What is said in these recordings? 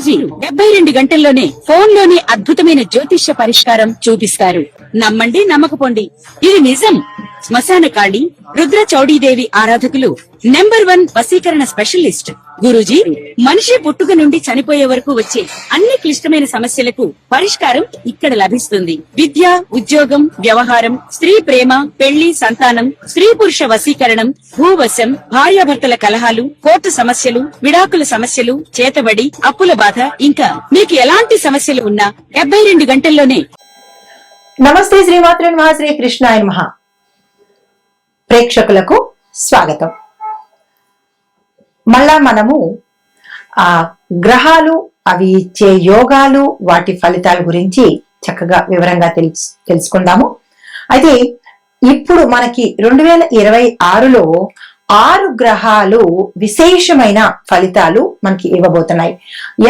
గురూజీ 72 గంటల్లోనే ఫోన్ లోని అద్భుతమైన జ్యోతిష్య పరిష్కారం చూపిస్తారు. నమ్మండి, నమ్మకపోండి, ఇది నిజం. శ్మశాన కాళి రుద్ర చౌడీదేవి ఆరాధకులు నంబర్ 1 వశీకరణ స్పెషలిస్ట్ గురూజీ. మనిషి పుట్టుక నుండి చనిపోయే వరకు వచ్చే అన్ని క్లిష్టమైన సమస్యలకు పరిష్కారం ఇక్కడ లభిస్తుంది. విద్య, ఉద్యోగం, వ్యవహారం, స్త్రీ ప్రేమ, పెళ్లి, సంతానం, స్త్రీ పురుష వశీకరణం, భూవశం, భార్యాభర్తల కలహాలు, కోర్టు సమస్యలు, విడాకుల సమస్యలు, చేతబడి, అప్పుల బాధ, ఇంకా మీకు ఎలాంటి సమస్యలు ఉన్నా 72 గంటల్లోనే. నమస్తే, శ్రీమాత్రే నమః, శ్రీ కృష్ణాయ నమః. ప్రేక్షకులకు స్వాగతం. మళ్ళా మనము గ్రహాలు, అవి ఇచ్చే యోగాలు, వాటి ఫలితాల గురించి చక్కగా వివరంగా తెలుసుకుందాము. అయితే ఇప్పుడు మనకి 2026లో 6 గ్రహాలు విశేషమైన ఫలితాలు మనకి ఇవ్వబోతున్నాయి.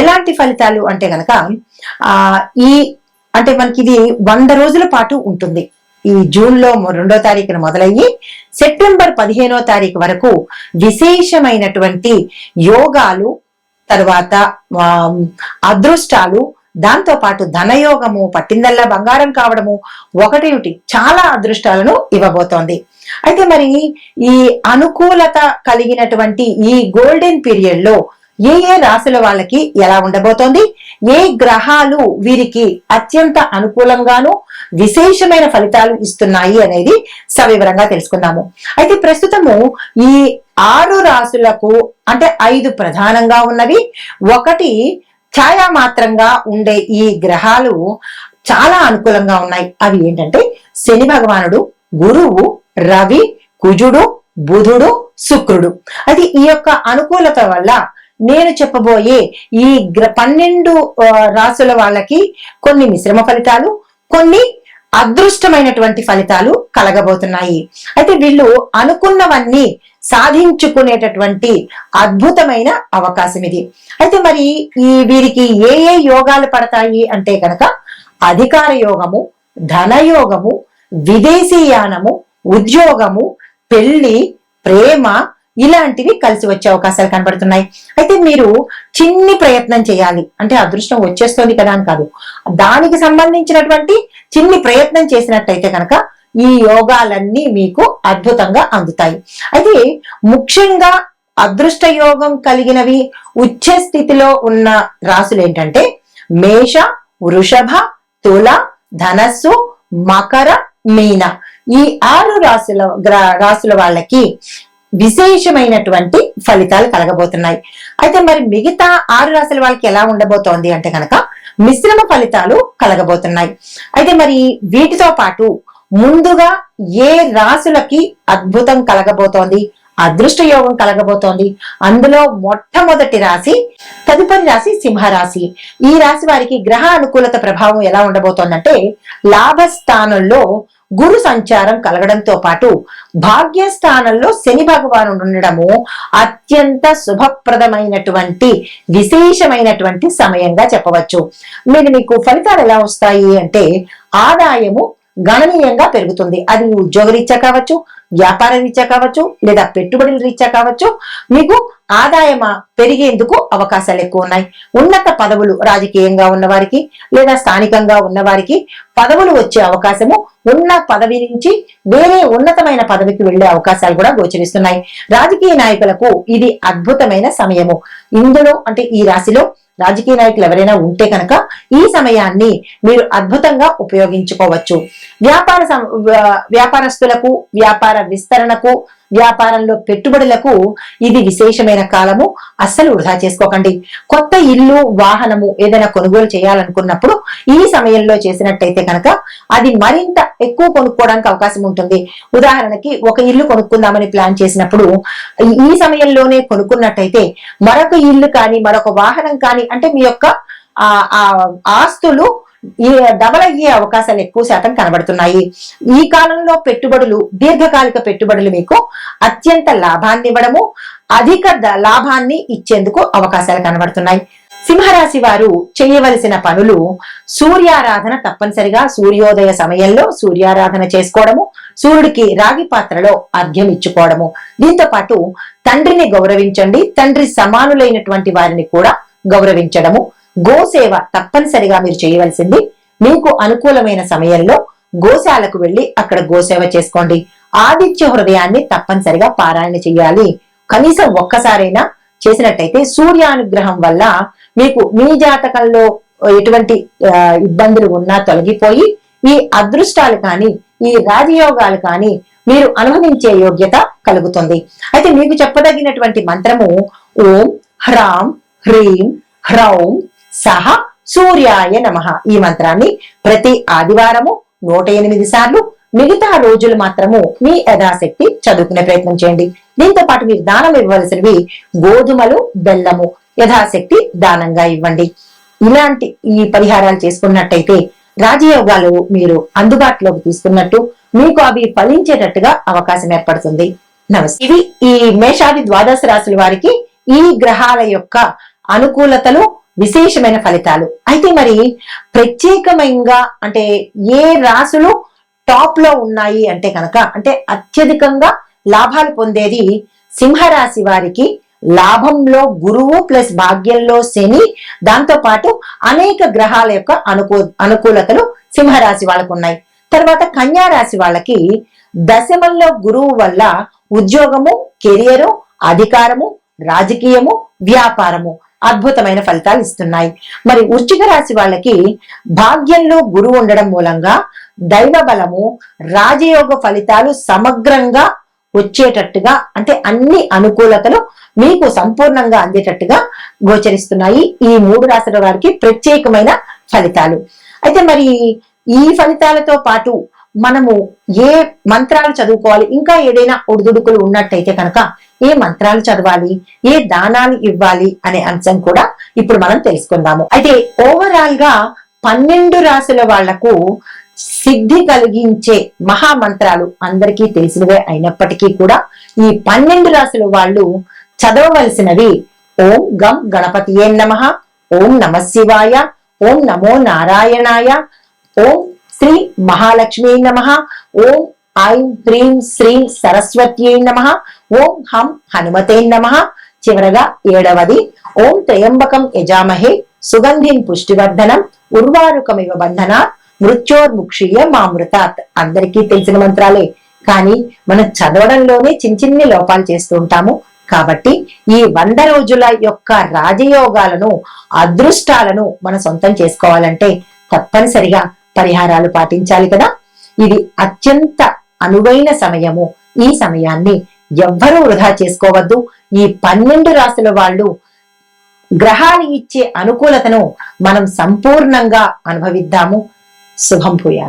ఎలాంటి ఫలితాలు అంటే గనక అంటే మనకి ఇది 100 రోజుల పాటు ఉంటుంది. ఈ జూన్ లో 2వ తారీఖున మొదలయ్యి సెప్టెంబర్ 15వ తారీఖు వరకు విశేషమైనటువంటి యోగాలు, తర్వాత అదృష్టాలు, దాంతో పాటు ధనయోగము, పట్టిందల్లా బంగారం కావడము, ఒకటేమిటి చాలా అదృష్టాలను ఇవ్వబోతోంది. అయితే మరి ఈ అనుకూలత కలిగినటువంటి ఈ గోల్డెన్ పీరియడ్ లో ఏ రాశుల వాళ్ళకి ఎలా ఉండబోతోంది, ఏ గ్రహాలు వీరికి అత్యంత అనుకూలంగాను విశేషమైన ఫలితాలు ఇస్తున్నాయి అనేది సవివరంగా తెలుసుకుందాము. అయితే ప్రస్తుతము ఈ 6 రాశులకు అంటే 5 ప్రధానంగా ఉన్నవి, 1 ఛాయామాత్రంగా ఉండే ఈ గ్రహాలు చాలా అనుకూలంగా ఉన్నాయి. అవి ఏంటంటే శని భగవానుడు, గురువు, రవి, కుజుడు, బుధుడు, శుక్రుడు. అది ఈ యొక్క అనుకూలత వల్ల నేను చెప్పబోయే ఈ 12 రాశుల వాళ్ళకి కొన్ని మిశ్రమ ఫలితాలు, కొన్ని అదృష్టమైనటువంటి ఫలితాలు కలగబోతున్నాయి. అయితే వీళ్ళు అనుకున్నవన్నీ సాధించుకునేటటువంటి అద్భుతమైన అవకాశం ఇది. అయితే మరి వీరికి ఏ యోగాలు పడతాయి అంటే కనుక అధికార యోగము, ధనయోగము, విదేశీయానము, ఉద్యోగము, పెళ్లి, ప్రేమ, ఇలాంటివి కలిసి వచ్చే అవకాశాలు కనబడుతున్నాయి. అయితే మీరు చిన్ని ప్రయత్నం చేయాలి. అంటే అదృష్టం వచ్చేస్తుంది కదా అని కాదు, దానికి సంబంధించినటువంటి చిన్ని ప్రయత్నం చేసినట్టయితే కనుక ఈ యోగాలన్నీ మీకు అద్భుతంగా అందుతాయి. అయితే ముఖ్యంగా అదృష్ట యోగం కలిగినవి ఉచ్చ స్థితిలో ఉన్న రాశులు ఏంటంటే మేష, వృషభ, తుల, ధనస్సు, మకర, మీన. ఈ 6 రాశుల వాళ్ళకి విశేషమైనటువంటి ఫలితాలు కలగబోతున్నాయి. అయితే మరి మిగతా 6 రాశుల వాళ్ళకి ఎలా ఉండబోతోంది అంటే కనుక మిశ్రమ ఫలితాలు కలగబోతున్నాయి. అయితే మరి వీటితో పాటు ముందుగా ఏ రాశులకి అద్భుతం కలగబోతోంది, అదృష్ట యోగం కలగబోతోంది, అందులో మొట్టమొదటి రాశి, తదుపరి రాశి సింహరాశి. ఈ రాశి వారికి గ్రహ అనుకూలత ప్రభావం ఎలా ఉండబోతోందంటే లాభస్థానంలో గురు సంచారం కలగడంతో పాటు భాగ్యస్థానంలో శని భగవానుడు ఉండడము అత్యంత శుభప్రదమైనటువంటి విశేషమైనటువంటి సమయంగా చెప్పవచ్చు. మీకు ఫలితాలు ఎలా వస్తాయి అంటే ఆదాయము గణనీయంగా పెరుగుతుంది. అది ఉద్యోగ రీత్యా కావచ్చు, వ్యాపార రీత్యా కావచ్చు, లేదా పెట్టుబడుల రీత్యా కావచ్చు. మీకు ఆదాయం పెరిగేందుకు అవకాశాలు ఎక్కువ ఉన్నాయి. ఉన్నత పదవులు, రాజకీయంగా ఉన్నవారికి లేదా స్థానికంగా ఉన్నవారికి పదవులు వచ్చే అవకాశము, ఉన్న పదవి నుంచి వేరే ఉన్నతమైన పదవికి వెళ్లే అవకాశాలు కూడా గోచరిస్తున్నాయి. రాజకీయ నాయకులకు ఇది అద్భుతమైన సమయము. ఇందులో అంటే ఈ రాశిలో రాజకీయ నాయకులు ఎవరైనా ఉంటే కనుక ఈ సమయాన్ని మీరు అద్భుతంగా ఉపయోగించుకోవచ్చు. వ్యాపారస్తులకు, వ్యాపార విస్తరణకు, వ్యాపారంలో పెట్టుబడులకు ఇది విశేషమైన కాలము. అస్సలు వృధా చేసుకోకండి. కొత్త ఇల్లు, వాహనము ఏదైనా కొనుగోలు చేయాలనుకున్నప్పుడు ఈ సమయంలో చేసినట్టయితే కనుక అది మరింత ఎక్కువ కొనుక్కోవడానికి అవకాశం ఉంటుంది. ఉదాహరణకి ఒక ఇల్లు కొనుక్కుందామని ప్లాన్ చేసినప్పుడు ఈ సమయంలోనే కొనుక్కున్నట్టయితే మరొక ఇల్లు కానీ మరొక వాహనం కానీ అంటే మీ యొక్క ఆస్తులు డబల్ అయ్యే అవకాశాలు ఎక్కువ శాతం కనబడుతున్నాయి. ఈ కాలంలో పెట్టుబడులు, దీర్ఘకాలిక పెట్టుబడులు మీకు అత్యంత లాభాన్ని ఇవ్వడము, అధిక లాభాన్ని ఇచ్చేందుకు అవకాశాలు కనబడుతున్నాయి. సింహరాశి వారు చేయవలసిన పనులు సూర్యారాధన, తప్పనిసరిగా సూర్యోదయ సమయంలో సూర్యారాధన చేసుకోవడము, సూర్యుడికి రాగి పాత్రలో అర్ఘ్యం ఇచ్చుకోవడము. దీంతో పాటు తండ్రిని గౌరవించండి, తండ్రి సమానులైనటువంటి వారిని కూడా గౌరవించడము. గోసేవ తప్పనిసరిగా మీరు చేయవలసింది. మీకు అనుకూలమైన సమయంలో గోశాలకు వెళ్లి అక్కడ గోసేవ చేసుకోండి. ఆదిత్య హృదయాన్ని తప్పనిసరిగా పారాయణ చేయాలి. కనీసం ఒక్కసారైనా చేసినట్టయితే సూర్యానుగ్రహం వల్ల మీకు మీ జాతకంలో ఎటువంటి ఇబ్బందులు ఉన్నా తొలగిపోయి ఈ అదృష్టాలు కానీ ఈ రాజయోగాలు కానీ మీరు అనుభవించే యోగ్యత కలుగుతుంది. అయితే మీకు చెప్పదగినటువంటి మంత్రము ఓం హ్రాం హ్రీం హ్రౌం సహ సూర్యాయ నమః. ఈ మంత్రాన్ని ప్రతి ఆదివారము 108 సార్లు, మిగతా రోజులు మాత్రము మీ యథాశక్తి చదువుకునే ప్రయత్నం చేయండి. దీంతో పాటు మీరు దానం ఇవ్వవలసినవి గోధుమలు, బెల్లము యథాశక్తి దానంగా ఇవ్వండి. ఇలాంటి ఈ పరిహారాలు చేసుకున్నట్టయితే రాజయోగాలు మీరు అందుబాటులోకి తీసుకున్నట్టు, మీకు అవి ఫలించేటట్టుగా అవకాశం ఏర్పడుతుంది. నమస్తే. ఇవి ఈ మేషాది ద్వాదశ రాశుల వారికి ఈ గ్రహాల యొక్క అనుకూలతలు, విశేషమైన ఫలితాలు. అయితే మరి ప్రత్యేకంగా అంటే ఏ రాశులు టాప్ లో ఉన్నాయి అంటే కనుక, అంటే అత్యధికంగా లాభాలు పొందేది సింహరాశి వారికి. లాభంలో గురువు ప్లస్ భాగ్యంలో శని, దాంతో పాటు అనేక గ్రహాల యొక్క అనుకూలతలు సింహరాశి వాళ్ళకు ఉన్నాయి. తర్వాత కన్యా రాశి వాళ్ళకి దశమంలో గురువు వల్ల ఉద్యోగము, కెరియరు, అధికారము, రాజకీయము, వ్యాపారము అద్భుతమైన ఫలితాలు ఇస్తున్నాయి. మరి వృశ్చిక రాశి వాళ్ళకి భాగ్యంలో గురువు ఉండడం మూలంగా దైవ బలము, రాజయోగ ఫలితాలు సమగ్రంగా వచ్చేటట్టుగా, అంటే అన్ని అనుకూలతలు మీకు సంపూర్ణంగా అందేటట్టుగా గోచరిస్తున్నాయి. ఈ 3 రాశుల వారికి ప్రత్యేకమైన ఫలితాలు. అయితే మరి ఈ ఫలితాలతో పాటు మనము ఏ మంత్రాలు చదువుకోవాలి, ఇంకా ఏదైనా ఒడిదుడుకులు ఉన్నట్టయితే కనుక ఏ మంత్రాలు చదవాలి, ఏ దానాలు ఇవ్వాలి అనే అంశం కూడా ఇప్పుడు మనం తెలుసుకుందాము. అయితే ఓవరాల్ గా 12 రాశుల వాళ్లకు సిద్ధి కలిగించే మహామంత్రాలు అందరికీ తెలిసినవే అయినప్పటికీ కూడా ఈ 12 రాశుల వాళ్ళు చదవవలసినవి ఓం గం గణపతియే నమః, ఓం నమ శివాయ, ఓం నమో నారాయణాయ, ఓం శ్రీ మహాలక్ష్మీ నమః, ఓం ఐం హ్రీం శ్రీం సరస్వత్యై నమః, ఓం హం హనుమతే నమః. చివరగా 7వది ఓం త్రయంబకం యజామహే సుగంధిం పుష్టివర్ధనం ఉర్వారుకమివ బంధనాత్ మృత్యోర్ముక్షీయ మామృతాత్. అందరికీ తెలిసిన మంత్రాలే, కానీ మనం చదవడంలోనే చిన్ని లోపాలు చేస్తూ ఉంటాము. కాబట్టి ఈ 100 రోజుల యొక్క రాజయోగాలను, అదృష్టాలను మనం సొంతం చేసుకోవాలంటే తప్పనిసరిగా పరిహారాలు పాటించాలి కదా. ఇది అత్యంత అనువైన సమయము. ఈ సమయాన్ని ఎవ్వరూ వృధా చేసుకోవద్దు. ఈ 12 రాశుల వాళ్ళు గ్రహాలు ఇచ్చే అనుకూలతను మనం సంపూర్ణంగా అనుభవిద్దాము. శుభం భూయాత్.